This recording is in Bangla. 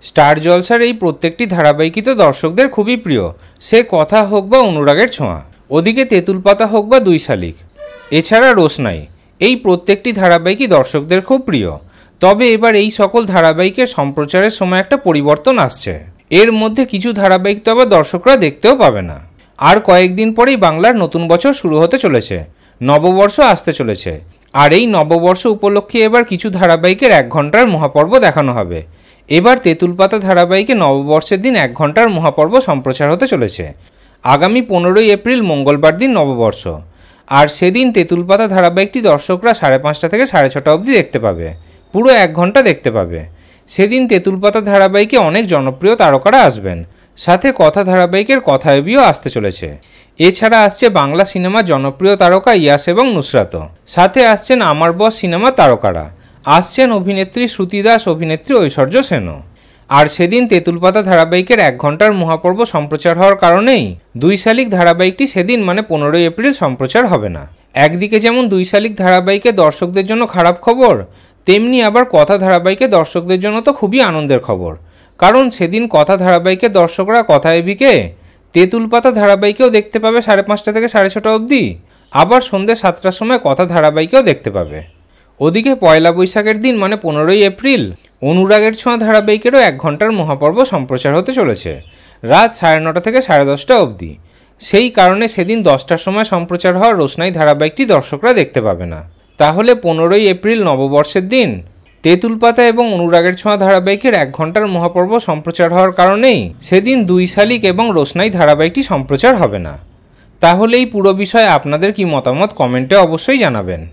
স্টার জলসার এই প্রত্যেকটি ধারাবাহিকই তো দর্শকদের খুবই প্রিয়, সে কথা হোক বা অনুরাগের ছোঁয়া, ওদিকে তেঁতুল পাতা হোক বা দুই শালিক, এছাড়া রোশনাই, এই প্রত্যেকটি ধারাবাহিকই দর্শকদের খুব প্রিয়। তবে এবার এই সকল ধারাবাহিকের সম্প্রচারের সময় একটা পরিবর্তন আসছে। এর মধ্যে কিছু ধারাবাহিক তো আবার দর্শকরা দেখতেও পাবে না। আর কয়েকদিন পরেই বাংলার নতুন বছর শুরু হতে চলেছে, নববর্ষ আসতে চলেছে। আর এই নববর্ষ উপলক্ষে এবার কিছু ধারাবাহিকের 1 ঘন্টার মহাপর্ব দেখানো হবে। এবার তেঁতুল পাতা ধারাবাহিকে নববর্ষের দিন 1 ঘন্টার মহাপর্ব সম্প্রচার হতে চলেছে। আগামী 15ই এপ্রিল মঙ্গলবার দিন নববর্ষ, আর সেদিন তেঁতুল পাতা ধারাবাহিকটি দর্শকরা 5:30 থেকে 6:30 অবধি দেখতে পাবে, পুরো 1 ঘন্টা দেখতে পাবে। সেদিন তেঁতুল পাতা ধারাবাহিকে অনেক জনপ্রিয় তারকারা আসবেন, সাথে কথা ধারাবাহিকের কথায়বিও আসতে চলেছে। এছাড়া আসছে বাংলা সিনেমার জনপ্রিয় তারকা ইয়াস এবং নুসরাতও, সাথে আসছেন আমার বস সিনেমার তারকারা, আসছেন অভিনেত্রী শ্রুতি দাস, অভিনেত্রী ঐশ্বর্য সেনও। আর সেদিন তেঁতুল পাতা ধারাবাহিকের 1 ঘন্টার মহাপর্ব সম্প্রচার হওয়ার কারণেই দুই শালিক ধারাবাহিকটি সেদিন মানে 15ই এপ্রিল সম্প্রচার হবে না। একদিকে যেমন দুই শালিক ধারাবাহিকে দর্শকদের জন্য খারাপ খবর, তেমনি আবার কথা ধারাবাহিকে দর্শকদের জন্য তো খুবই আনন্দের খবর, কারণ সেদিন কথা ধারাবাহিকের দর্শকরা কথায়বিকে তেঁতুল পাতা ধারাবাহিকেও দেখতে পাবে 5:30 থেকে 6:30 অবধি, আবার সন্ধ্যে 7টার সময় কথা ধারাবাহিকেও দেখতে পাবে। ওদিকে পয়লা বৈশাখের দিন মানে 15ই এপ্রিল অনুরাগের ছোঁয়া ধারাবাহিকেরও 1 ঘন্টার মহাপর্ব সম্প্রচার হতে চলেছে, রাত 9:30 থেকে 10:30 অবধি। সেই কারণে সেদিন 10টার সময় সম্প্রচার হওয়া রোশনাই ধারাবাহিকটি দর্শকরা দেখতে পাবে না। তাহলে 15ই এপ্রিল নববর্ষের দিন তেঁতুল পাতা এবং অনুরাগের ছোঁয়া ধারাবাহিকের 1 ঘন্টার মহাপর্ব সম্প্রচার হওয়ার কারণেই সেদিন দুই শালিক এবং রোশনাই ধারাবাহিকটি সম্প্রচার হবে না। তাহলে এই পুরো বিষয়ে আপনাদের কি মতামত কমেন্টে অবশ্যই জানাবেন।